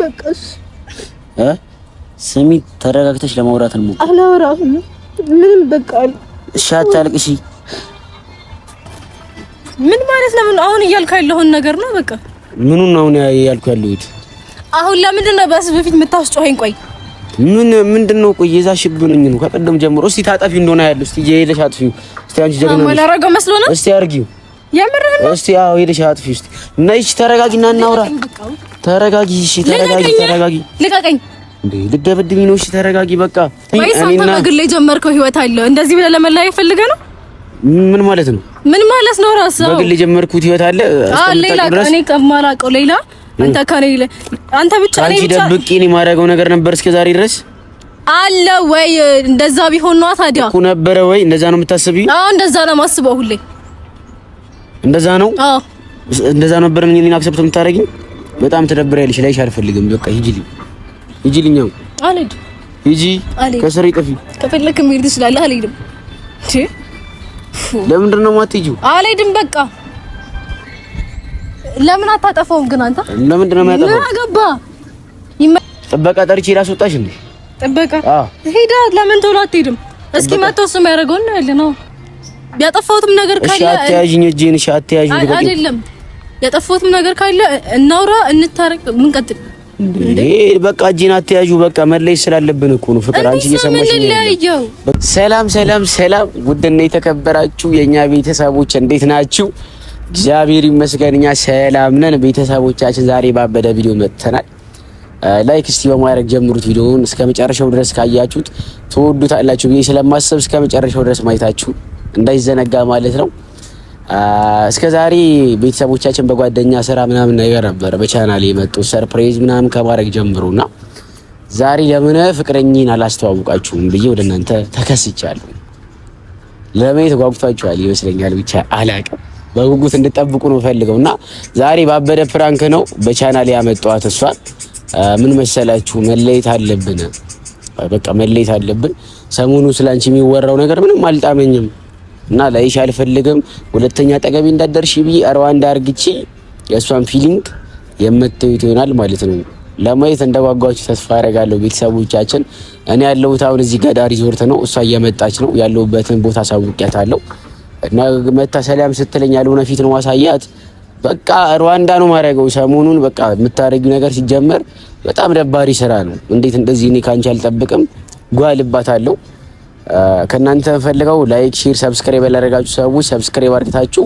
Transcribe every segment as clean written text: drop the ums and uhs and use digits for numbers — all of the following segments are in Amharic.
በቃሽ ስሚ ተረጋግተሽ ለማውራት ነው። አላወራም ምንም በቃ እሺ አታልቅሺ። ምን ማለት ነው? አሁን እያልኩ ያለውን ነገር ነው። በቃ ምኑን ነው ያልኩ ያለሁት? አሁን ለምንድን ነው በፊት የምታስጮኸኝ? ቆይ ምንድነው? ቆይ የዛሽብኝ ነው ከቀደም ጀምሮ። እስቲ ታጠፊ እንደሆነ ያለው እስቲ ሄደሽ አጥፊው። እስቲ አንቺ ጀግና ነሽ። ማላረጋ መስሎ ነው። እስቲ አርጊው። የምርህ ነው? እስቲ አዎ ሄደሽ አጥፊው። እስቲ ነይሽ፣ ተረጋጊና እናውራ። ተረጋጊ። እሺ ተረጋጊ። ልቀቀኝ። እንዴ ልደብድብኝ ነው? እሺ ተረጋጊ በቃ። ወይስ አንተ በግል ላይ ጀመርከው ህይወት አለ እንደዚህ ብለህ ለመለያየት ፈልገህ ነው? ምን ማለት ነው? ምን ማለት ነው? ራስህ በግል ላይ ጀመርኩት ህይወት አለ እስከምታውቅ እኔ ከማላውቀው ሌላ አንተ ከኔ አንተ ብቻ ነኝ። አንቺ ደብቄኝ የማደርገው ነገር ነበር እስከ ዛሬ ድረስ አለ ወይ? እንደዛ ቢሆን ነው ታዲያ እኮ ነበረ ወይ? እንደዛ ነው የምታስቢው? አዎ እንደዛ ነው የማስበው ሁሌ። እንደዛ ነው? አዎ እንደዛ ነበር። እኔን አክሰፕት የምታደርጊኝ? በጣም ትደብሪያለሽ። ላይሽ አልፈልግም። በቃ ሂጂልኝ። አልሄድም። ሂጂ ከስሬ ጥፊ። ከፈለክ መሄድ ትችላለህ። አልሄድም። እሺ ለምንድን ነው የማትሄጂው? አልሄድም በቃ። ለምን አታጠፋውም ግን አንተ? ለምንድን ነው የማያጠፋው? ምን አገባ? ጥበቃ ጠርቼ ራስ ወጣሽ እንዴ? ጥበቃ ሄዳ ለምን ቶሎ አትሄድም? እስኪ መተው ስም ያደርገውና ያለ ነው። ያጠፋሁትም ነገር ካለ እሺ አትያዥኝ፣ እጄን እሺ አትያዥኝ። አይደለም ያጠፋሁትም ነገር ካለ እናውራ፣ እንታረቅ፣ ምን ቀጥል እንዴ? በቃ እጄን አትያዡ። በቃ መለየት ስላለብን እኮ ነው ፍቅር። አንቺ እየሰማሽ ነው። ሰላም ውድና የተከበራችሁ የኛ ቤተሰቦች እንዴት ናችሁ? እግዚአብሔር ይመስገን እኛ ሰላም ነን። ቤተሰቦቻችን ዛሬ ባበደ ቪዲዮ መጥተናል። ላይክ እስቲ በማድረግ ጀምሩት። ቪዲዮውን እስከ መጨረሻው ድረስ ካያችሁት ትወዱታላችሁ ብዬ ስለማስብ እስከ መጨረሻው ድረስ ማየታችሁ እንዳይዘነጋ ማለት ነው። እስከ ዛሬ ቤተሰቦቻችን በጓደኛ ስራ ምናምን ነገር ነበር በቻናል የመጡ ሰርፕራይዝ ምናምን ከማድረግ ጀምሩና ዛሬ ለምን ፍቅረኛን አላስተዋውቃችሁም ብዬ ወደ እናንተ ተከስቻለሁ። ለምን ተጓጉታችኋል ይመስለኛል፣ ብቻ አላቅም። በጉጉት እንድጠብቁ ነው ፈልገውና ዛሬ ባበደ ፕራንክ ነው በቻናል ያመጣኋት እሷን። ምን መሰላችሁ? መለየት አለብን። በቃ መለየት አለብን። ሰሞኑ ስላንቺ የሚወራው ነገር ምንም አልጣመኝም እና ላይሽ አልፈልግም። ሁለተኛ ጠገቤ እንዳደርሽ ብዬ ሩዋንዳ አርግቼ የእሷን ፊሊንግ የምትዩት ይሆናል ማለት ነው። ለማየት እንደጓጓችሁ ተስፋ አደርጋለሁ ቤተሰቦቻችን። እኔ ያለሁት አሁን እዚህ ገዳ ሪዞርት ነው። እሷ እየመጣች ነው። ያለሁበትን ቦታ ሳውቂያታለሁ እና መታ ሰላም ስትለኝ ያልሆነ ፊት ነው ማሳያት። በቃ ሩዋንዳ ነው ማረገው ሰሞኑን። በቃ የምታረጊው ነገር ሲጀመር በጣም ደባሪ ስራ ነው። እንዴት እንደዚህ እኔ ካንቺ አልጠብቅም። ጓልባታለሁ። ከናንተ ፈልገው ላይክ፣ ሼር፣ ሰብስክራይብ ያላረጋችሁ ሰዎች ሰብስክራይብ አድርጋችሁ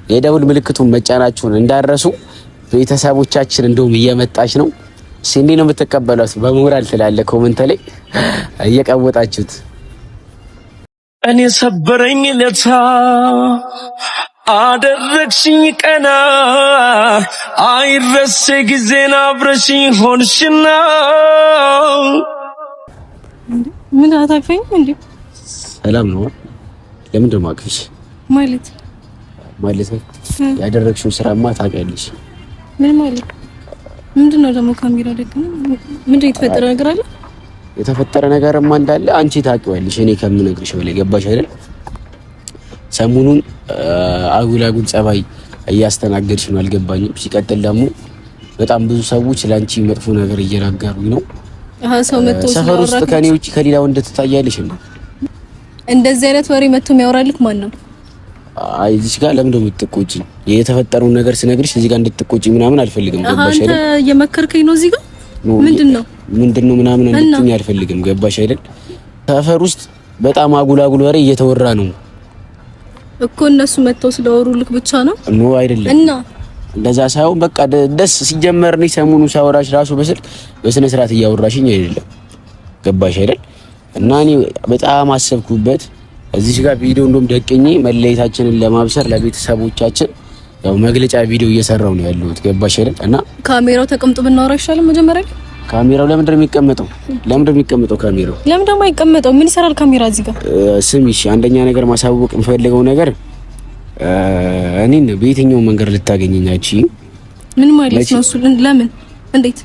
የደውል ምልክቱን መጫናችሁን እንዳረሱ። ቤተሰቦቻችን እንደውም እየመጣች ነው። ሲንዲ ነው የምትቀበሏት በሞራል ትላለ ኮሜንት ላይ እየቀወጣችሁት። እኔ ሰበረኝ ለታ አደረግሽኝ ቀና አይረሴ ጊዜን አብረሽኝ ሆንሽና ምን አታፈኝ እንዴ? ሰላም ነው። ለምን ደሞ አቅፍሽ ማለት ያደረግሽው ስራማ ታውቂያለሽ። ምን ማለት ምንድነው ደግሞ? ካሜራ ደግሞ ምንድነው የተፈጠረ ነገር አለ? የተፈጠረ ነገርማ እንዳለ አንቺ ታውቂዋለሽ እኔ ከምነግርሽ በላይ። ገባሽ አይደል? ሰሞኑን አጉል ጸባይ እያስተናገድሽ ነው። አልገባኝም። ሲቀጥል ደግሞ በጣም ብዙ ሰዎች ላንቺ መጥፎ ነገር እየናገሩኝ ነው። ሰው መጥቶ ሰፈር ውስጥ ከኔ ውጪ ከሌላ ወንድ ትታያለሽ እንዴ? እንደዚህ አይነት ወሬ መጥቶ የሚያወራልክ ማን ነው? አይ እዚህ ጋር ለምን ነው የምትቆጪኝ? የተፈጠረውን ነገር ስነግርሽ እዚህ ጋር እንድትቆጪ ምናምን አልፈልግም። ገባሽ አይደል? አንተ እየመከርከኝ ነው እዚህ ጋር ምንድነው ምናምን እንድትኝ አልፈልግም። ገባሽ አይደል? ሰፈር ውስጥ በጣም አጉል ወሬ እየተወራ ነው እኮ። እነሱ መጥተው ስለወሩልክ ብቻ ነው? ኖ አይደለም። እና እንደዛ ሳይሆን በቃ ደስ ሲጀመር ነው። ሰሞኑ ሳወራሽ ራሱ በስልክ በስነ ስርዓት እያወራሽኝ አይደለም። ገባሽ አይደል? እና እኔ በጣም አሰብኩበት። እዚህ ጋር ቪዲዮ እንደውም ደቅኜ መለየታችንን ለማብሰር ለቤተሰቦቻችን ያው መግለጫ ቪዲዮ እየሰራው ነው ያለሁት። ገባሽ አይደል? እና ካሜራው ተቀምጦ ብናወራ ይሻላል። መጀመሪያ ካሜራው ለምንድን ነው የሚቀመጠው? ካሜራው ለምን ደግሞ አይቀመጠው? ምን ይሰራል ካሜራ እዚህ ጋር? ስሚሽ፣ አንደኛ ነገር ማሳወቅ የምፈልገው ነገር እኔን በየትኛው መንገድ ልታገኘኛቺ? ምን ማለት ነው እሱ? ለምን? እንዴት?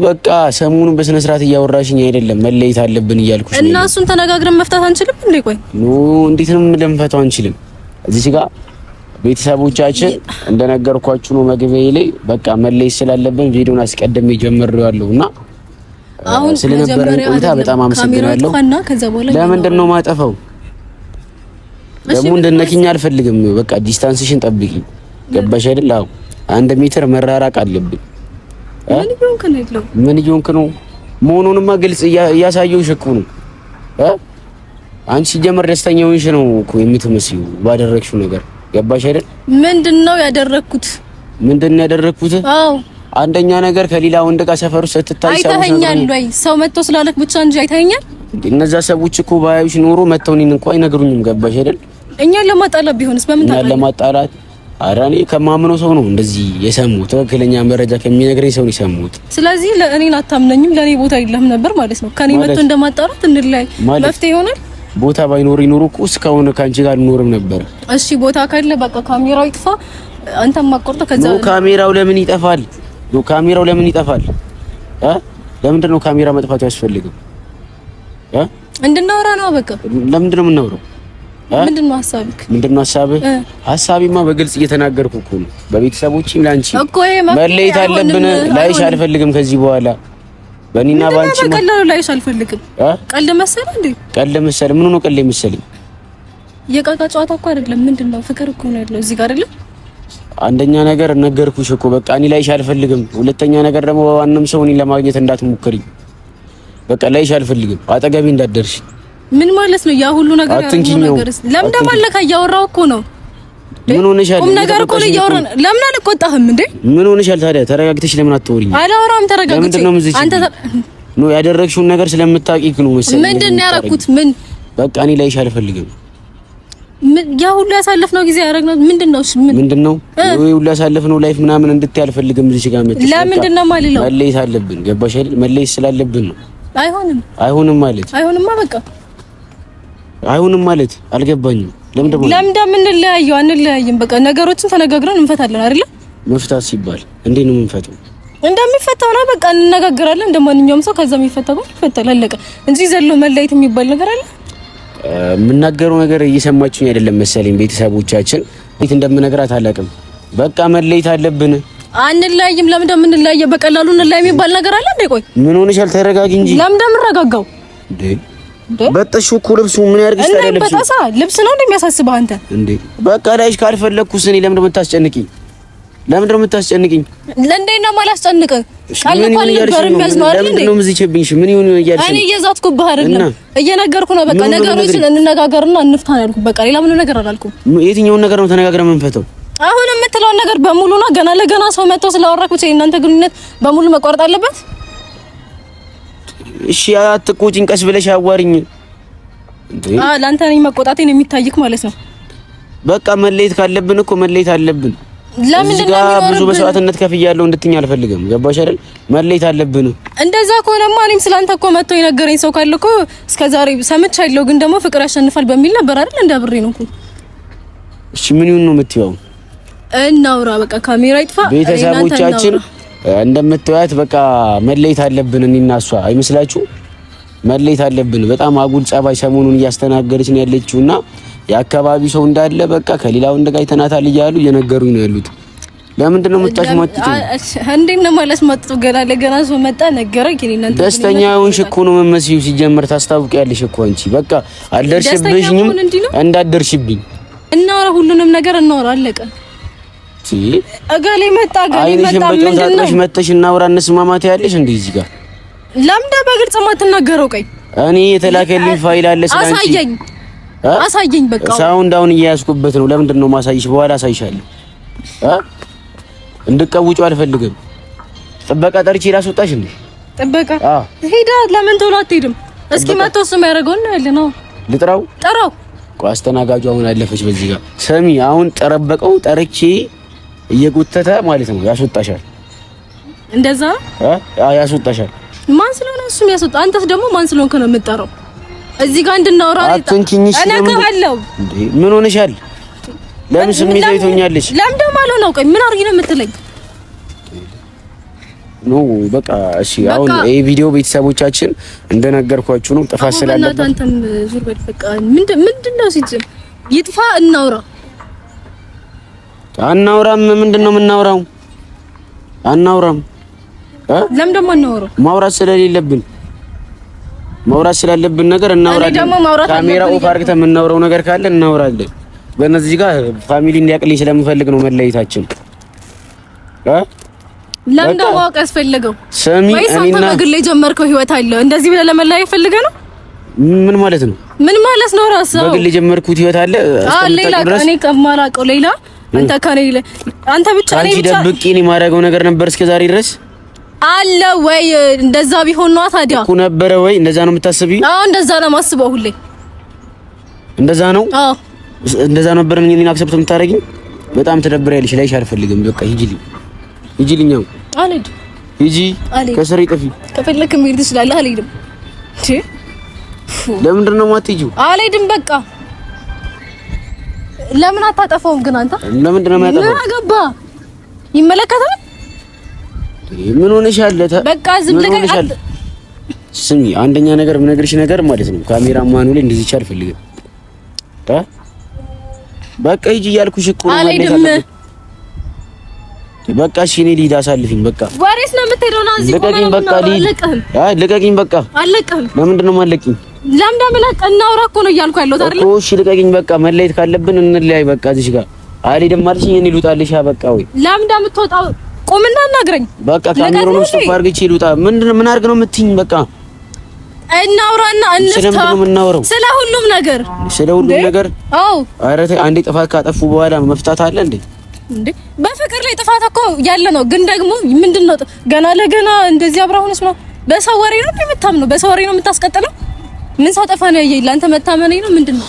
በቃ ሰሞኑን በስነ ስርዓት እያወራሽኝ አይደለም። መለየት አለብን እያልኩሽ ነው። እና እሱን ተነጋግረን መፍታት አንችልም እንዴ? ቆይ እንዴት ነው እንደምፈታው አንችልም? እዚህ ጋር ቤተሰቦቻችን እንደነገርኳችሁ ነው መግቢያዬ ላይ በቃ መለየት ስላለብን ቪዲዮን አስቀድሜ ጀምሬዋለሁና አሁን ስለነበረን ቆይታ በጣም አመሰግናለሁ። ለምንድን ነው ማጠፋው? ደግሞ እንደነኪኝ አልፈልግም። በቃ ዲስታንስሽን ጠብቂ። ገባሽ አይደል? አዎ 1 ሜትር መራራቅ አለብን። ምን ይሆንክ ነው? መሆኑንማ ግልጽ እያሳየሁሽ እኮ ነው። አንቺ ጀመር ደስተኛ ሆንሽ ነው እኮ የምትመስዪው ባደረግሽው ነገር። ገባሽ አይደል? ምንድነው ያደረኩት? ምንድነው ያደረኩት? አዎ አንደኛ ነገር ከሌላ ወንድ ጋር ሰፈር ውስጥ ስትታይ አይተኸኛል ወይ? ሰው መጥቶ ስላለክ ብቻ እንጂ አይተኸኛል? እነዛ ሰዎች እኮ ባያዩሽ ኖሮ መጥተው እኔን እንኳን አይነግሩኝም። ገባሽ አይደል? እኛን ለማጣላት ቢሆንስ በምን ታውቃለህ? እኛን ለማጣላት ኧረ እኔ ከማምነው ሰው ነው እንደዚህ የሰሙት። ትክክለኛ መረጃ ከሚነግረኝ ሰው ነው የሰሙት። ስለዚህ ለእኔን አታምነኝም፣ ለኔ ቦታ የለህም ነበር ማለት ነው። ከኔ መጥቶ እንደማጣራት እንላይ መፍትሄ ይሆናል። ቦታ ባይኖር ይኖር እኮ እስካሁን ካንቺ ጋር ልኖርም ነበር። እሺ ቦታ ካለ በቃ ካሜራው ይጥፋ፣ አንተም ማቆርጠ ከዛ ነው። ካሜራው ለምን ይጠፋል? ነው ካሜራው ለምን ይጠፋል? ለምንድን ነው ካሜራ መጥፋቱ ያስፈልገው? እንድናወራ ነው በቃ። ለምንድን ነው የምናወራው? ምንድነው ሐሳብክ? ምንድነው ሐሳብህ? ሐሳቢማ በግልጽ እየተናገርኩ እኮ ነው። በቤተሰቦችም ላንቺ መለየት አለብን። ላይሽ አልፈልግም ከዚህ በኋላ በእኔና ባንቺ በቀላሉ ላይሽ አልፈልግም። ቀልድ መሰለህ እንዴ? ቀልድ መሰለህ? ምን ነው ቀልድ መሰለኝ? የቃቃ ጨዋታ እኮ አይደለም። ምንድነው ፍቅር እኮ ነው ያለው እዚህ ጋር አይደለም። አንደኛ ነገር ነገርኩሽ እኮ በቃ እኔ ላይሽ አልፈልግም። ሁለተኛ ነገር ደግሞ በማንም ሰው እኔን ለማግኘት እንዳትሞክሪ። በቃ ላይሽ አልፈልግም። አጠገቤ እንዳትደርሽ። ምን ማለት ነው? ያ ሁሉ ነገር ለምን ደማለካ እያወራው እኮ ነው። ምን ሆነሻል? ቁም ነገር እኮ ነው እያወራን። ለምን አልቆጣህም እንዴ? ምን ሆነሻል ታዲያ? ተረጋግተሽ ለምን አትወሪኝ? አላወራም። ተረጋግተሽ አንተ ነው ያደረግሽውን ነገር ስለምታውቂ ነው መሰለኝ። ምንድነው ያደረኩት? ምን በቃ እኔ ላይሽ አልፈልግም። ያ ሁሉ ያሳለፍነው ጊዜ ያደረግነው ምንድነው? ምንድነው ወይ ሁሉ ያሳለፍነው ላይፍ ምናምን እንድትይ አልፈልግም። እዚህ ጋር መጥተሽ ለምንድነው ማልለው? መለየት አለብን። ገባሽ አይደል? መለየት ስላለብን ነው። አይሆንም ማለት አይሆንማ በቃ አይሆንም ማለት አልገባኝም። ለምን እንደምንለያየው አንለያይም። በቃ ነገሮችን ተነጋግረን እንፈታለን አይደል? መፍታት ሲባል እንዴት ነው የምንፈታው? እንደሚፈታው ነው በቃ እንነጋገራለን እንደማንኛውም ሰው። ከዛ የሚፈታው ይፈታል አለቀ እንጂ ዘሎ መለያየት የሚባል ነገር አለ? የምናገረው ነገር እየሰማችሁኝ አይደለም መሰለኝ። ቤተሰቦቻችን እንዴት እንደምነግራት አላውቅም። በቃ መለየት አለብን። አንለያይም። ለምን እንደምንለያየው በቀላሉ እንለያይ የሚባል ነገር አለ እንዴ? ቆይ ምን ሆነሻል? ተረጋጊ እንጂ። ለምን እንደምረጋጋው እንዴ? በጠሹ እኮ ልብሱ ምን ያርግሽ? ታዲያ ልብሱ በጣሳ ልብስ ነው እንደሚያሳስበው አንተ እንዴ? በቃ ላይሽ ካልፈለኩስ እኔ ለምን እንደምታስጨንቂኝ? ለምን እንደምታስጨንቂኝ? ለእንዴት ነው ማላስጨንቅ? ካልኩ ነበር የሚያዝነው አይደል እንዴ? ለምን ምዝቼብኝሽ? ምን ይሁን እያልሽ እኔ እየዛትኩብህ አይደለም እየነገርኩ ነው። በቃ ነገሮችን እንነጋገርና እንፍታ ነው ያልኩት። በቃ ሌላ ምን ነገር አላልኩም። የትኛውን ነገር ነው ተነጋግረን የምንፈታው? አሁን የምትለውን ነገር በሙሉ ነው። ገና ለገና ሰው መጥቶ ስላወራኩ እናንተ ግንኙነት በሙሉ መቋረጥ አለበት? እሺ አትቆጪኝ፣ ቀስ ብለሽ አዋሪኝ። ለአንተ ነኝ መቆጣቴን የሚታይክ ማለት ነው። በቃ መለየት ካለብን እኮ መለየት አለብን። ለምንድን ነው ብዙ መስዋዕትነት ከፍያለሁ እንድትኛ አልፈልግም። ገባሽ አይደል? መለየት አለብን። እንደዛ ከሆነማ እኔም ስላንተ እኮ መጥቶ የነገረኝ ሰው ካለ እኮ እስከዛሬ ሰምቻለሁ። ግን ደግሞ ፍቅር ያሸንፋል በሚል ነበር አይደል? እንዳብሬ ነው እኮ። እሺ ምን ይሁን ነው የምትይው? እናውራ በቃ ካሜራ ይጥፋ። ቤተሰቦቻችን እንደምትወያት በቃ መለየት አለብን። እኔና እሷ አይመስላችሁ? መለየት አለብን። በጣም አጉል ጸባይ ሰሞኑን እያስተናገደች ነው ያለችውና የአካባቢ ሰው እንዳለ በቃ ከሌላ ወንድ ጋር ይተናታል እያሉ እየነገሩኝ ነው ያሉት። ለምንድን ነው የምታሽሟጥጪው? እንዴት ነው ማለት ማጥጡ? ገና ለገና ሰው መጣ ነገረኝ። እናንተ ደስተኛ ሆንሽ እኮ ነው የምትመስዪው። ሲጀመር ታስታውቂያለሽ እኮ አንቺ። በቃ አልደርሽብኝም እንዳትደርሽብኝ። እናወራ፣ ሁሉንም ነገር እናወራ፣ አለቀ። እገሌ መጣ እገሌ መጣ ምንድነው መተሽ እናውራ እንስማማት ያለሽ እንዴ? እዚህ ጋር ለምን በግልጽ ማትናገረው? ቆይ እኔ የተላከልኝ ፋይል አለ ስለአንቺ አሳየኝ። በቃ ሳውንድ አሁን እያያዝኩበት ነው። ለምንድን ነው ማሳይሽ? በኋላ አሳይሻለሁ። እንድትቀውጪው አልፈልግም። ጥበቃ ጠርቼ ላስወጣሽ እንዴ? ጥበቃ ሄዳ ለምን ቶሎ አትሄድም? እስኪ መጥቶ እሱም ያደርገውን ነው ያለ ነው። ልጥራው? ጠራው። ቆይ አስተናጋጁ አሁን አለፈች በዚህ ጋር። ሰሚ አሁን ጠረበቀው ጠርቼ እየጎተተ ማለት ነው ያስወጣሻል። እንደዛ ያስወጣሻል። ማን ስለሆነ እሱም ያስወጣ? አንተስ ደግሞ ማን ስለሆንክ ነው የምትጠራው? እዚህ ጋር እንድናወራ እነግርሃለሁ። ምን ሆነሻል? ለምን ስሜታዊ ትሆኛለሽ? ለምን ደግሞ አልሆነው? ቆይ ምን አድርጊ ነው የምትለኝ? ኖ በቃ እሺ። አሁን ይሄ ቪዲዮ ቤተሰቦቻችን እንደነገርኳችሁ ነው ጥፋት ስላለበት አንተም ዙር በል በቃ። ምንድነው ሲጀም ይጥፋ እናውራ። አናውራም። ምንድነው የምናወራው? አናውራም። ለምን ደግሞ አናወራው? ማውራት ስላለብን ነገር እናወራለን። ካሜራ ኦፍ አድርገን የምናወራው ነገር ካለ እናወራለን። በእነዚህ ጋር ፋሚሊ እንዲያቅልኝ ስለምፈልግ ነው መለየታችን። ለምን ደግሞ ማወቅ ያስፈልገው? ስሚ እኔና በግል የጀመርከው ህይወት አለ። እንደዚህ ብለህ ለመለያየት ፈልገህ ነው? ምን ማለት ነው? ምን ማለት ነው? ራስህ በግል የጀመርኩት ህይወት አለ። ሌላ እኔ ከማላውቀው ሌላ አንተ ከኔ አንተ ብቻ ነኝ ብቻ ደብቄ ነው የማደርገው ነገር ነበር እስከዛሬ ድረስ አለ ወይ? እንደዛ ቢሆን ነው ታዲያ እኮ ነበረ ወይ? እንደዛ ነው የምታስቢው? አዎ እንደዛ ነው የማስበው ሁሌ። እንደዛ ነው? አዎ እንደዛ ነበር። እኔን አክሰፕት የምታደርጊኝ በጣም ትደብሪያለሽ። ላይሽ አልፈልግም። በቃ ሂጂልኝ። አልሄድ ሂጂ፣ ከስሬ ጥፊ። ከፈለክ መሄድ ትችላለህ። አልሄድም። እሺ ለምንድን ነው የማትሄጂው? አልሄድም። በቃ ለምን አታጠፋውም ግን አንተ? ለምንድን ነው የማያጠፋው? ምን አገባ? ይመለከታል። ምን ሆነሻል? በቃ ዝም ብለህ ስሚ፣ አንደኛ ነገር የምነግርሽ ነገር ማለት ነው ካሜራማኑ ላይ እንደዚህ ይቻል ፈልግ በቃ ሂጂ እያልኩሽ እኮ ነው። አልሄድም። በቃ እሺ እኔ ልሂድ፣ አሳልፊኝ። በቃ ወሬስ ነው የምትሄደው? ነው እዚህ ልቀቂኝ። በቃ ልቀቂኝ። በቃ አለቀህም። ለምንድን ነው የማለቅኝ? ለምን ደምለቅ እናውራ እኮ ነው እያልኩ ያለሁት አይደል? እኮ እሺ ልቀቂኝ። በቃ መለየት ካለብን እንለያይ። በቃ እዚህ ጋር አልሄድም አልሽኝ። እኔ ልውጣልሽ። በቃ ወይ ለምን እንደምትወጣው ቆምና አናግረኝ። በቃ ካሜራውን ስቶፕ አድርጌ ልውጣ። ምን አድርግ ነው የምትይኝ? በቃ እናውራና እንፍታ። ስለ ሁሉም ነገር አዎ። ኧረ ተይ፣ አንዴ ጥፋት ካጠፉ በኋላ መፍታት አለ እንዴ? በፍቅር ላይ ጥፋት እኮ ያለ ነው። ግን ደግሞ ምንድነው ገና ለገና እንደዚህ አብራሁንስ ነው። በሰው ወሬ ነው የምታምነው? በሰው ወሬ ነው የምታስቀጥለው? ምን ሳጠፋ ነው ያየኝ? ለአንተ መታመኔ ነው ምንድነው?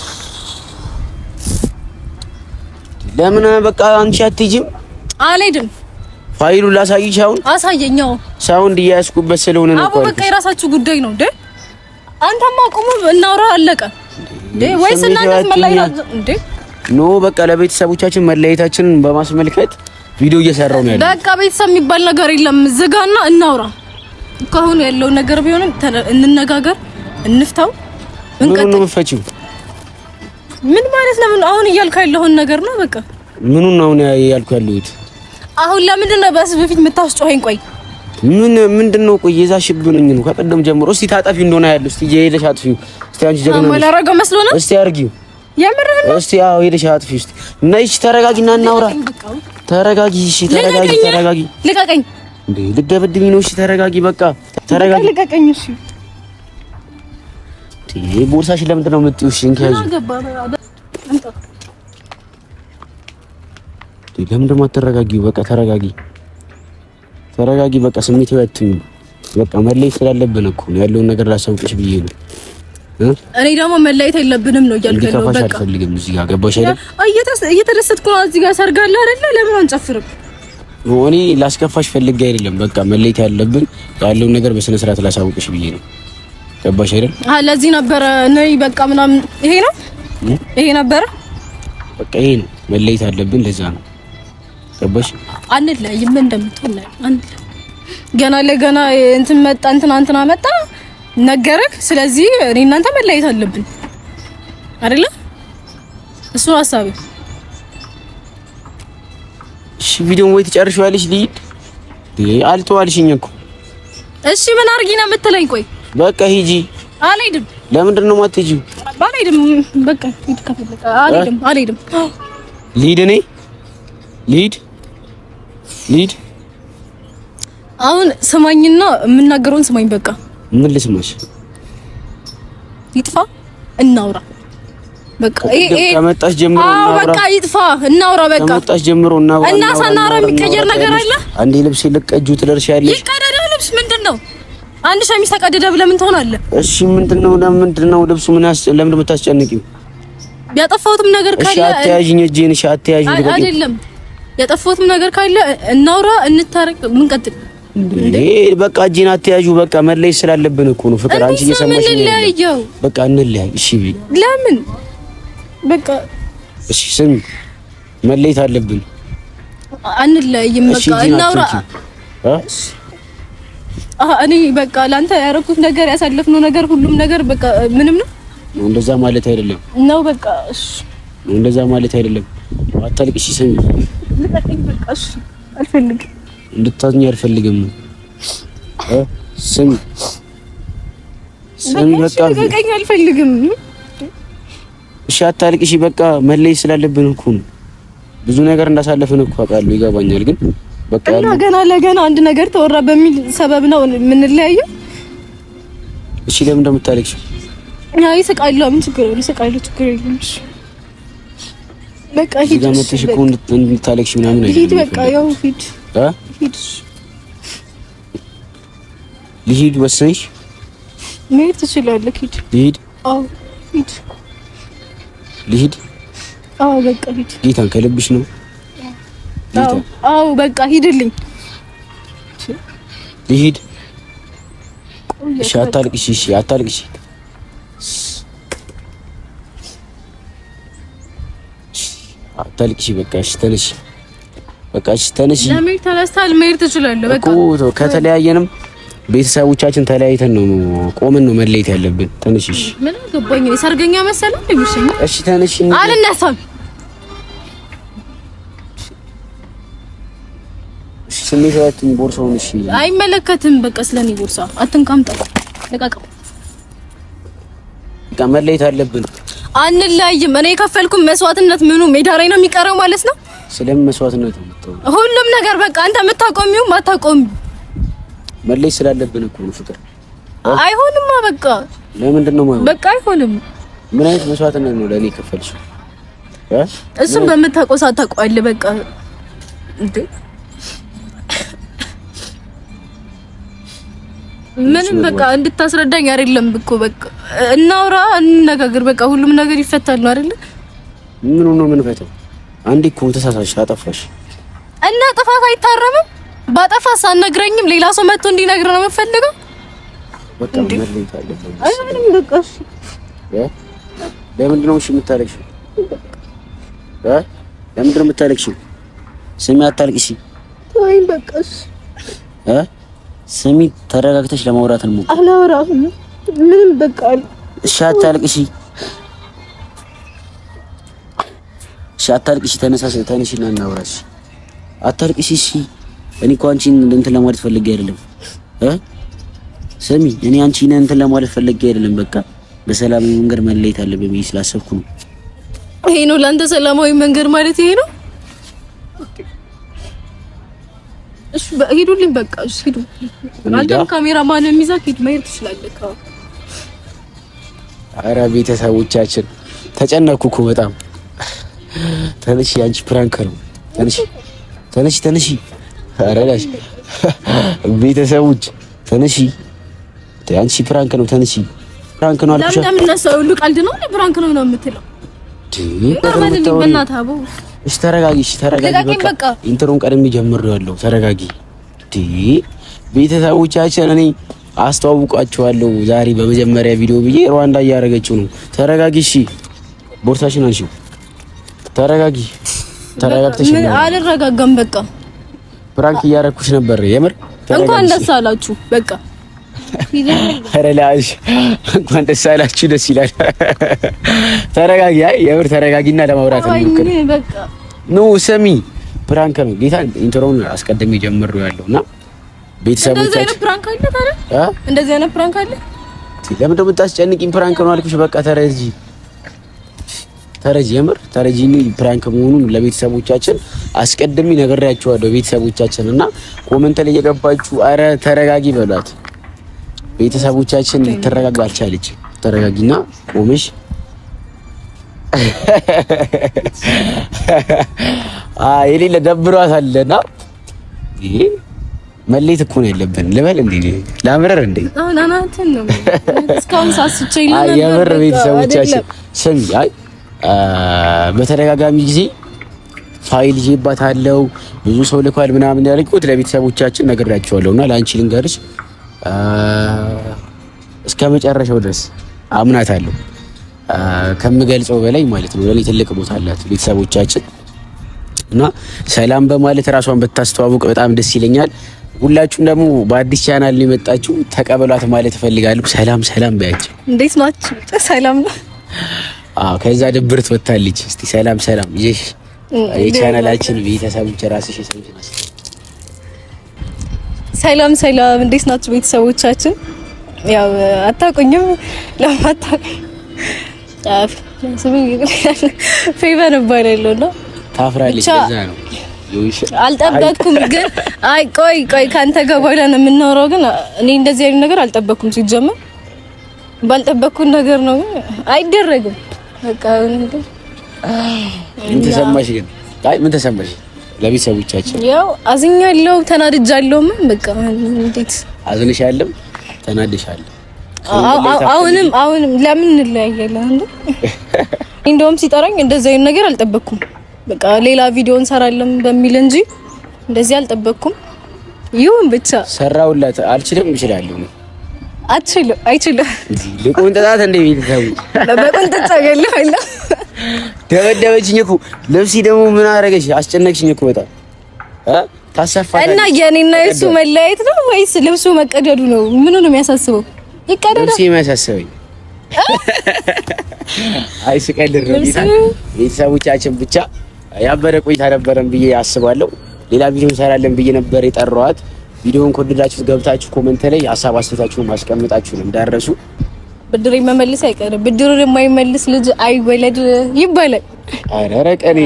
ለምን በቃ አንቺ አትሄጂም? አልሄድም። ፋይሉን ላሳይሽ። አሁን አሳየኛው። ሳውንድ እያያዝኩበት ስለሆነ ነው። አቦ በቃ የራሳችሁ ጉዳይ ነው እንዴ? አንተማ ቁሙ እናውራ። አለቀ እንዴ? ወይስ እናንተ መለያየት እንዴ? ኖ በቃ ለቤተሰቦቻችን መለያየታችንን በማስመልከት ቪዲዮ እየሰራው ነው ያለው። በቃ ቤተሰብ የሚባል ነገር የለም። ዝጋና እናውራ። ከአሁን ያለው ነገር ቢሆንም እንነጋገር፣ እንፍታው። ምን ነው የምትፈቺው? ምን ማለት ነው? አሁን እያልኩ ያለውን ነገር ነው። በቃ ምኑን ነው አሁን ያልኩ ያለሁት? አሁን ለምንድን ነው በስ በፊት የምታስጮኸኝ? ቆይ ምንድነው? ቆይ የዛሽብኝ ነው ከቀደም ጀምሮ። እስቲ ታጠፊ እንደሆነ ያለው እስቲ ሄደሽ አጥፊው። እስቲ አንቺ ጀግና ነሽ። ማላረገው መስሎ ነው። እስቲ አርጊው። የምርህ ነው? እስቲ አዎ ሄደሽ አጥፊው። እስቲ ነይ፣ እሺ ተረጋጊና እናውራ። ተረጋጊ። እሺ ተረጋጊ። ልቀቀኝ። እንዴ ልደበድብኝ ነው? እሺ ተረጋጊ። በቃ ተረጋጊ። ልቀቀኝ። እሺ ቦርሳሽ ለምንድን ነው የምትይው? እሺ እንኪያዙ። ለምን ደግሞ አትረጋጊው? በቃ ተረጋጊ። በቃ ስሜት ይወጥኝ። በቃ መለየት ስላለብን እኮ ነው ያለውን ነገር ላሳውቅሽ ብዬ ነው። እኔ ደግሞ መለየት የለብንም ነው እያልኩ ያለው። በቃ አልፈልግም። እዚህ ጋር ገባሽ አይደል? እየተደሰትኩ ነው። እዚህ ጋር ሰርጋለ አይደለ? ለምን አንጨፍርም? እኔ ላስከፋሽ ፈልጌ አይደለም። በቃ መለየት ያለብን ያለውን ነገር በስነ ስርዓት ላሳውቅሽ ብዬ ነው። ገባሽ አይደል? ለዚህ ነበረ ነይ በቃ ምናምን። ይሄ ነበረ በቃ ይሄ ነው መለየት ያለብን። ለዛ ነው ገባሽ? አንለያይም እንደምትሆን ገና ለገና እንትን መጣ ነገረክ። ስለዚህ እኔ እናንተ መለያየት አለብን አይደለ? እሱ ሐሳቤ። እሺ ቪዲዮውን ወይ ትጨርሺዋለሽ? ልሂድ። አልተዋልሽኝ እኮ። እሺ ምን አድርጊ ነው የምትለኝ? ቆይ በቃ ሂጂ። አልሄድም። ለምንድን ነው የማትሄጂው? አልሄድም። በቃ ሂድ። ከፈለክ አልሄድም። ልሂድ። እኔ ልሂድ። አሁን ስማኝና የምናገረውን ስማኝ። በቃ ምን ልስማሽ? ይጥፋ እናውራ። በቃ ከመጣሽ ጀምሮ እናውራ። በቃ ይጥፋ እናውራ። በቃ ከመጣሽ ጀምሮ እናውራ። እና ሳናውራ የሚቀየር ነገር አለ? አንዴ ልብስ ልቀጁ ትደርሻለሽ። ይቀደዳ ልብስ ምንድነው? አንድ ሸሚዝ ተቀደደ ብለህ ምን ትሆናለህ? እሺ ምንድነው ልብሱ? ለምን የምታስጨንቂው? ያጠፋሁትም ነገር ካለ እሺ አትያዥኝ፣ እጄን እሺ አትያዥኝ። አይደለም ያጠፋሁትም ነገር ካለ እናውራ፣ እንታረቅ፣ ምን ቀጥል እንዴ? በቃ እጄን አትያዡ። በቃ መለየት ስላለብን እኮ ነው ፍቅር። አንቺ እየሰማሽ ነው። በቃ እንለያይ። እሺ ለምን? በቃ እሺ ስሚ፣ መለየት አለብን። አንለያይም። በቃ እናውራ። እኔ በቃ ላንተ ያደረኩት ነገር ያሳለፍነው ነገር ሁሉም ነገር በቃ ምንም ነው። እንደዛ ማለት አይደለም ነው። በቃ እሺ እንደዛ ማለት አይደለም። አታልቅሽ። ስሚ ልቀቀኝ በቃ እሺ። አልፈልግም። እንድታዝኝ አልፈልግም። ስሚ በቃ ልቀቀኝ አልፈልግም። እሺ አታልቅሽ በቃ መለይ ስላለብን እኮ ነው። ብዙ ነገር እንዳሳለፍን እኮ አውቃለሁ፣ ይገባኛል። ግን በቃ እና ገና ለገና አንድ ነገር ተወራ በሚል ሰበብ ነው የምንለያየው። እሺ ለምን እንደምታለቅሽ? አይ ስቃለሁ። ምን ችግር አለ? ስቃለሁ፣ ችግር የለም። እሺ በቃ ሂድ። ለምትሽ እኮ እንድታለቅሽ ምናምን አይደለም። ሂድ በቃ ያው ሂድ። ሂድ። ልሂድ ወሰንሽ? መሄድ ትችላለህ። ሂድ። ልሂድ? አዎ ሂድ። ልሂድ? አዎ በቃ ሂድ። ጌታን ከልብሽ ነው? አዎ በቃ ሂድልኝ። ልሂድ? እሺ አታልቅሽ። እሺ አታልቅሽ። አታልቅሽ በቃ እሺ ተነሽ። በቃ እሺ ተነሽ። ለመሄድ ተነስተሃል፣ መሄድ ትችላለህ። በቃ እኮ ከተለያየንም ቤተሰቦቻችን ተለያይተን ነው ቆመን ነው መለየት ያለብን። ተነሽ። እሺ ምን ገባኝ? ሰርገኛ መሰለህ እንደምሽኝ። እሺ ተነሽ። አልነሳም። ስሜታችን ቦርሳውን እሺ አይመለከትም። በቃ ስለኔ ቦርሳ አትንካምጣ። ለቃቀው በቃ መለየት አለብን። አንለያይም። እኔ የከፈልኩት መስዋዕትነት ምኑ ሜዳ ላይ ነው የሚቀረው ማለት ነው። ስለምን መስዋዕትነት ነው? ሁሉም ነገር በቃ አንተ የምታቆሚው ማታቆሚ መለየት ስላለብን እኮ ነው ፍቅር። አይሆንማ በቃ ለምንድን ነው ማለት? በቃ አይሆንም። ምን አይነት መስዋዕትነት ነው ለኔ ከፈልሽው? እሱም በምታውቀው ሰዓት ታውቀዋለህ። በቃ እንዴ ምንም በቃ እንድታስረዳኝ አይደለም እኮ በቃ እናውራ፣ እንነጋገር። በቃ ሁሉም ነገር ይፈታል ነው አይደል? ምን ነው ምን ፈታው? አንዴ እኮ ተሳሳሽ፣ አጠፋሽ እና ጥፋት አይታረምም። ባጠፋ ሳትነግረኝም ሌላ ሰው መጥቶ እንዲነግር ነው የምፈልገው። በቃ መለየት አለብን። አይሆንም በቃ እሺ። ለምንድን ነው እሺ የምታለቅሽው? ለምንድን ነው የምታለቅሽው? ስሚ አታልቅሺ። ተወኝ በቃ እሺ። ስሚ ተረጋግተሽ ለማውራት ነው። አላወራም ምንም በቃ እሺ አታልቅሺ። እሺ አታልቅሺ። ተነሽና እናውራሽ። አታልቅሺ እሺ። እኔ እኮ አንቺን እንትን ለማለት ፈልጌ አይደለም። ስሚ እኔ አንቺን እንትን ለማለት ፈልጌ አይደለም። በቃ በሰላማዊ መንገድ መለየት አለብኝ ብዬ ስላሰብኩ ነው። ይሄ ነው ለአንተ ሰላማዊ መንገድ ማለት ይሄ ነው? እሺ ሂዱልኝ በቃ እሺ ሂዱ። አንተም ካሜራማን የሚዛክ ሂድ፣ መሄድ ትችላለህ። ኧረ ቤተሰቦቻችን ተጨነኩ እኮ በጣም። ተነሺ፣ አንቺ ፕራንክ ነው። ተነሺ። ኧረ ላሽ ቤተሰቦች ተነሺ፣ አንቺ ፕራንክ ነው። ተነሺ፣ ፕራንክ ነው አልኩሽ። ለምን እንደምነሳው ሁሉ ቀልድ ነው ለፕራንክ ነው የምትለው? እሺ ተረጋጊ። በቃ ኢንትሮን ቀድሜ ጀምሬዋለሁ። ተረጋጊ። ቤተሰቦቻችን እኔ አስተዋውቃችኋለሁ ዛሬ በመጀመሪያ ቪዲዮ ብዬ ሩዋንዳ እያደረገችው ነው። ተረጋጊ። እሺ ቦርሳሽን አንሺው። ተረጋጊ። ተረጋግተሽ ምን አልረጋጋም። በቃ ፕራንክ እያደረኩሽ ነበር። የምር እንኳን ደስ አላችሁ። በቃ አረላሽ እንኳን ደስ አላችሁ። ደስ ይላል። ተረጋጊ። አይ የምር ተረጋጊና ለማውራት እንሞክር። በቃ ኑ ስሚ፣ ፕራንክ ነው ጌታ። ኢንትሮውን አስቀድሜ ጀምሬዋለሁና ቤተሰቦቻችን እንደዚህ አይነት ፕራንክ አለ ታዲያ? እንደዚህ አይነት ፕራንክ አለ? ለምን ደው የምታስጨንቂኝ? ፕራንክ ነው አልኩሽ። በቃ ተረጂ። የምር ተረጂኒ ፕራንክ መሆኑን ለቤተሰቦቻችን አስቀድሜ ነግሬያቸዋለሁ። ቤተሰቦቻችን እና ኮሜንት ላይ እየገባችሁ አረ ተረጋጊ በሏት። ቤተሰቦቻችን ልትረጋጋ አልቻለች። ተረጋጊና ቆመሽ የሌለ ደብሯታልና ይሄ መለየት እኮ ነው ያለብን። ልበል እንዴ ላምረር እንዴ አናናትን ነው እስካሁን ሳስቼ ይላል። የምር ቤተሰቦቻችን ስሚ፣ አይ በተደጋጋሚ ጊዜ ፋይል ይዤባታለሁ ብዙ ሰው ልኳል ምናምን ያልኩት ለቤተሰቦቻችን ነግሬያቸዋለሁና ለአንቺ ልንገርሽ እስከ መጨረሻው ድረስ አምናታለሁ። ከምገልጸው በላይ ማለት ነው። ለኔ ትልቅ ቦታ አላት ቤተሰቦቻችን እና ሰላም በማለት ራሷን ብታስተዋውቅ በጣም ደስ ይለኛል። ሁላችሁም ደግሞ በአዲስ ቻናል ነው የመጣችሁ ተቀበሏት ማለት እፈልጋለሁ። ሰላም በያቸው። እንዴት ናችሁ? ሰላም ነው። ከዛ ድብርት ወጣለች። እስቲ ሰላም ይሽ የቻናላችን ቤተሰቦች ራስሽ ሰምተናል። ሰላም ሰላም፣ እንዴት ናችሁ ቤተሰቦቻችን? ያው አታውቁኝም ለማታውቁኝ ፌቨን እባላለሁ ነው። ታፍራለች። ለዛ ነው አልጠበቅኩም። ግን አይ ቆይ ካንተ ጋር በኋላ ነው የምናወራው። ግን እኔ እንደዚህ አይነት ነገር አልጠበቅኩም። ሲጀመር ባልጠበቅኩት ነገር ነው። አይደረግም። በቃ ምን ተሰማሽ ግን? አይ ምን ተሰማሽ? ለቤተሰቦቻችን ያው አዝኛለሁ፣ ተናድጃለሁ። በቃ እንዴት አዝንሻለሁ፣ ተናድሻለሁ። አሁንም ለምን እንለያያለን እንዴ? እንደውም ሲጠራኝ እንደዚህ አይነት ነገር አልጠበቅኩም። በቃ ሌላ ቪዲዮ እንሰራለን በሚል እንጂ እንደዚህ አልጠበቅኩም። ይሁን ብቻ ሰራውላት። አልችልም፣ እችላለሁ። አይችልም። ልቆንጠጣት እንደ ቤተሰቡ በቆንጠጣ ገለለ። ደበደበችኝ እኮ። ልብሲ ደግሞ ምን አደረገሽ? አስጨነቅሽኝ እኮ በጣም ታሰፋታለች። እና የኔና የሱ መለያየት ነው ወይስ ልብሱ መቀደዱ ነው? ምኑ ነው የሚያሳስበው? ይቀደዳል። ልብሲ የሚያሳስበኝ አይ ስቀልድ ነው። ቤተሰቦቻችን ብቻ ያበረ ቆይታ ነበረን ብዬ አስባለሁ። ሌላ ቪዲዮ እንሰራለን ብዬ ነበር የጠራኋት። ቪዲዮውን ከወደዳችሁት ገብታችሁ ኮሜንት ላይ ሀሳብ አስተያየታችሁን ማስቀመጣችሁን እንዳረሱ። ብድር መመለስ አይቀርም። ብድሩን የማይመልስ ልጅ አይወለድ ይባላል። ኧረ ቀኔ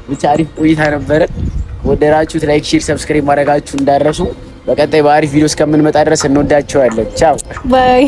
ብቻ አሪፍ ቆይታ ነበረ። ከወደዳችሁት ላይክ፣ ሼር፣ ሰብስክራይብ ማድረጋችሁ እንዳረሱ። በቀጣይ በአሪፍ ቪዲዮ እስከምንመጣ ድረስ እንወዳችኋለን። ቻው ባይ።